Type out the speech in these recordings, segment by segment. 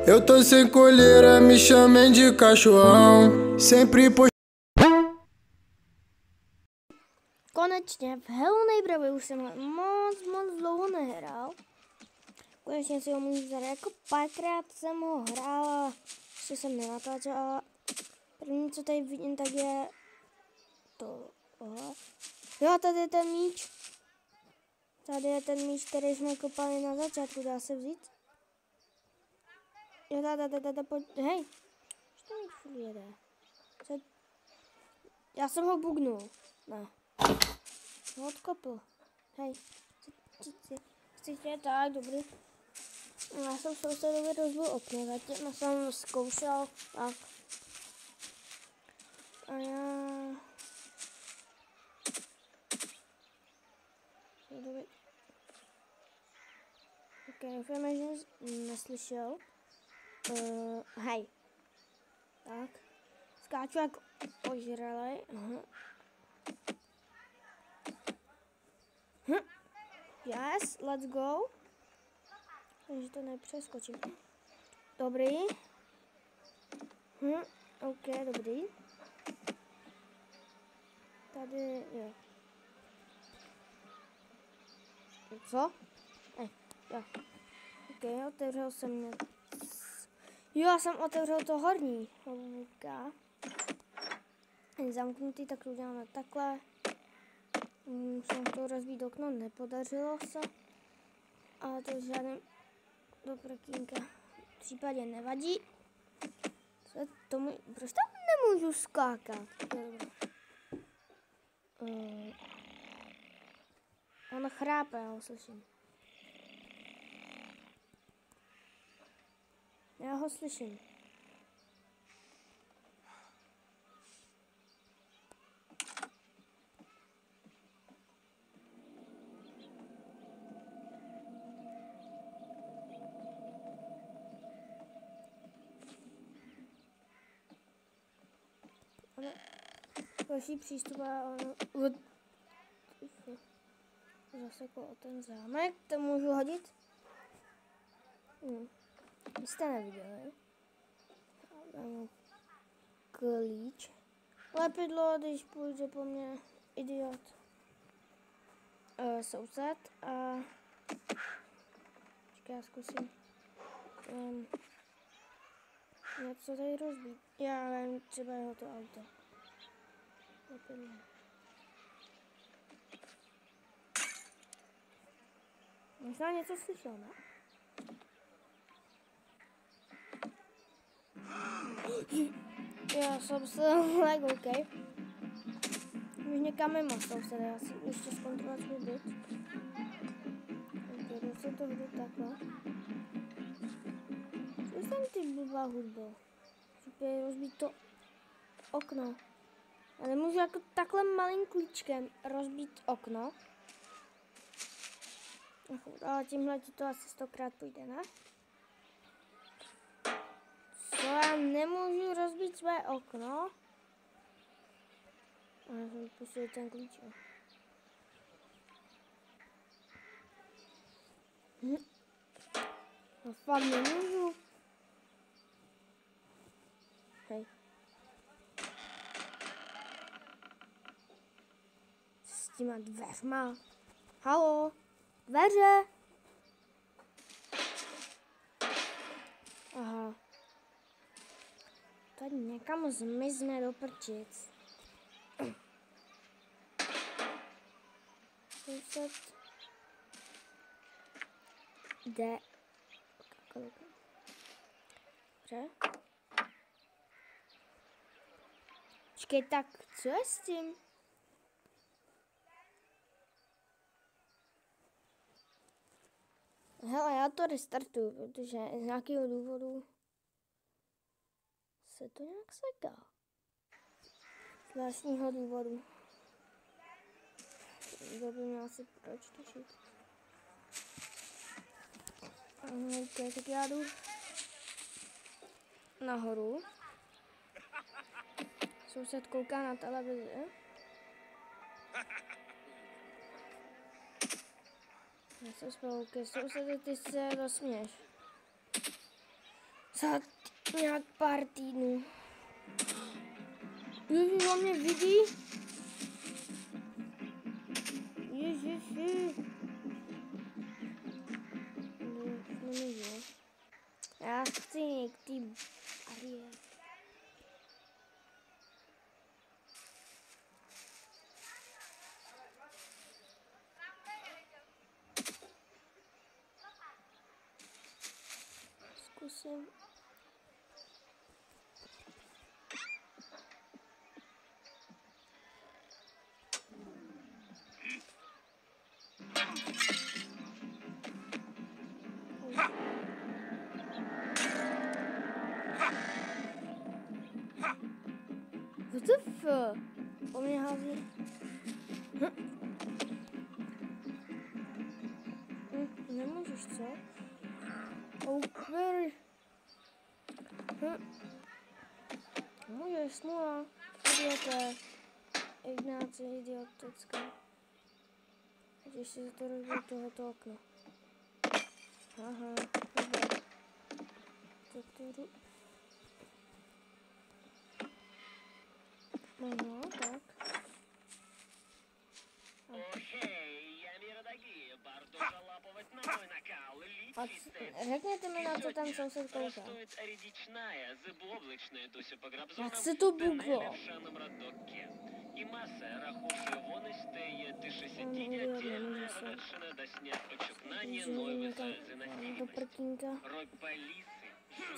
Eu tô sem colheira, me chamem de cachorrão. Sempre Konečně v Hello Neighborovi už jsem moc dlouho nehrál. Konečně si ho můžu vzít, jako párkrát jsem ho hrál a ještě jsem nenatáčel, ale první co tady vidím, tak je tohle. Jo, tady je ten míč. Tady je ten míč, který jsme kopali na začátku, dá se vzít? Jo, pojď, hej. Co mi furt jede? Já jsem ho bugnul. Ne. No, odkopl. Hej. Cítě, tak, dobrý. Já jsem sousedovi rozbil okno, zatím jsem zkoušel, tak. A já... Ok, doufám, že neslyšel. Hej. Tak. Skáču jak ožralej. Yes, let's go. Takže to nepřeskočím. Dobrý. Ok, dobrý. Tady, jo. Co? Jo. Ok, otevřel jsem mě. Jo, já jsem otevřel to horní. Zamknutý, tak to uděláme takhle. Musím to rozbít okno, nepodařilo se. Ale to žádný do prkínka v případě nevadí. Proč tam nemůžu skákat? On chrápe, já ho slyším. Já ho slyším. Další přístup a zasekl o ten zámek, to můžu hodit? Jste neviděli. Klíč. Lepidlo, když půjde po mně idiot. Soused a... Počkej, já zkusím. Něco tady rozbít. Já vím, třeba jeho to auto. Lepidlo. Možná něco slyšel, ne? Já jsem se like, OK. Už někam mimo souseda, já si ještě zkontrolovat svůj byt. Ok, se to budu takhle. Co jsem ty blbá hudba? Super, rozbít to okno. A nemůžu jako takhle malým klíčkem rozbít okno. Ale tímhle ti to asi 100krát půjde, ne? Co, já nemůžu rozbít své okno? A já jsem pustil ten klíč. No fakt nemůžu. Hej. S těma dveřma. Haló? Dveře? Aha. Tady někam zmizne do prčic. Soused. Jde. Dobře. Počkej, tak co je s tím? Hele, já to restartuju, protože z nějakého důvodu se to nějak seká. Z vlastního důvodu. To by měl asi proč tušit. Ok, tak já jdu nahoru. Soused kouká na televizi. Já se spolu, sousede, ty se rozsměješ. za nějak pár týdnů. Ježiš, on mě vidí. Ježiši. Nevidí. Já chci k tým Ariel. Zkusím. WTF? Po mě hází. Nemůžeš, co? OK. Můžeš, smůla. Idioté. Ignáci, idiotecká. Když si to rozbil tohoto okna. Aha, dobré. Toto. No, tak. A řekněte mi, na co tam soused kouká. Jak se to buglo? Do prkínka.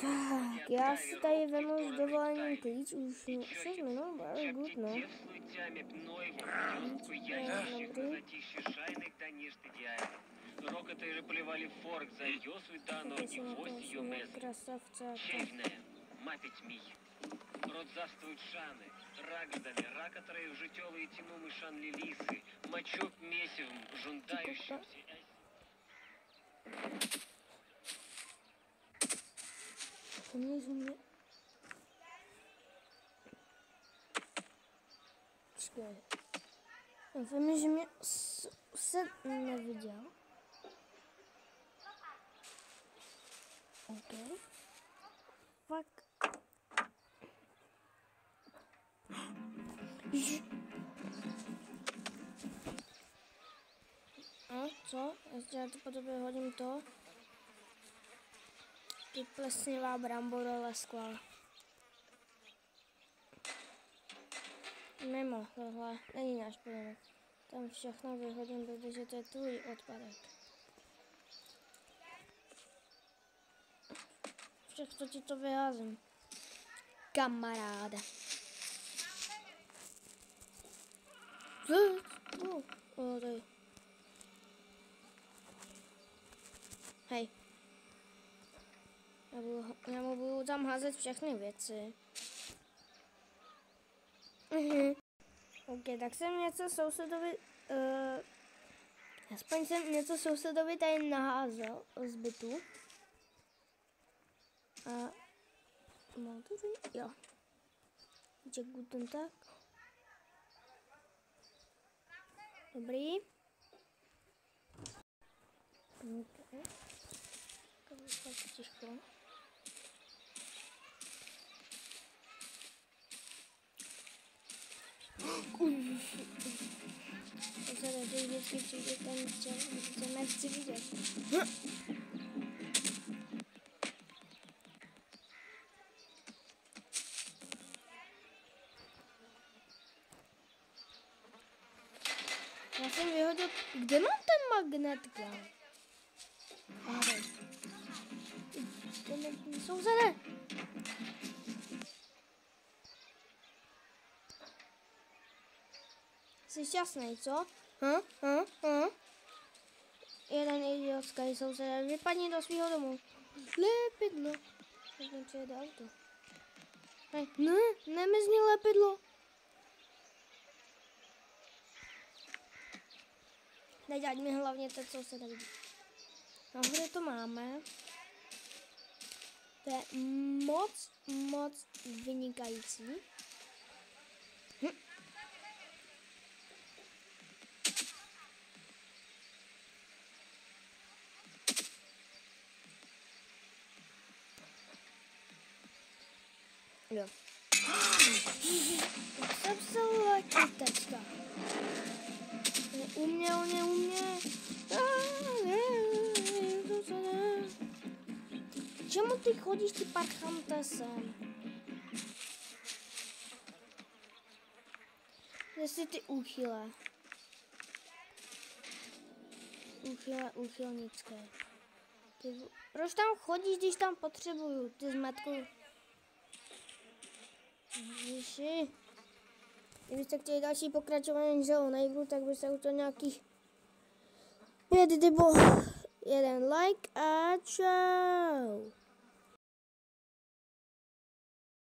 Tak, já si tady vemu s dovolením klíč, už 6 minut, very good, no. Dobrý. Рокотали поливали форк за ёсвы данорки восьюмес. Чейвне, мапить мій. Родзаствують шани, рагдами, ракотори в життєві тінуми шан ліліси, мачок месивом, жундающимся. Počkej. Doufám, že mě se neviděl. OK. Fakt. A co? Ještě já to po tobě hodím to. Ty plesnivá brambora lesklá. Mimo, tohle není náš pojemek. Tam všechno vyhodím, protože to je tvůj odpadek. Všechno ti to vyházím. Kamaráde. Tady. Hej. Já mu budu tam házet všechny věci. OK, tak jsem něco sousedovi, aspoň jsem něco sousedovi tady naházel z bytu. A mám to tady? Jo. Jack Guten tak. Dobrý. OK. Tak ticho. To se tady vždycky přijde ten co nechci vidět. Já jsem vyhodil, kde mám ten magnet, ahoj. Sousede. Jsi šťastný, co? Jeden idiotský soused, vypadni do svého domu. Lepidlo. Tak mi přijede auto. Hej, ne, nemizni lepidlo. Nedělať mi hlavně to, co se tady. Nahoře to máme. To je moc vynikající. Jo. Jak jsem se letí teďka. Neuměl. Čemu ty chodíš, ty parchante sem? Kde jsi ty úchyle? Úchylnické. Proč tam chodíš, když tam potřebuju, ty zmetku? Ježiši. Kdybyste chtěli další pokračování Zello Neighboru, tak byste udělali nějakých 5 nebo 1 like a čau.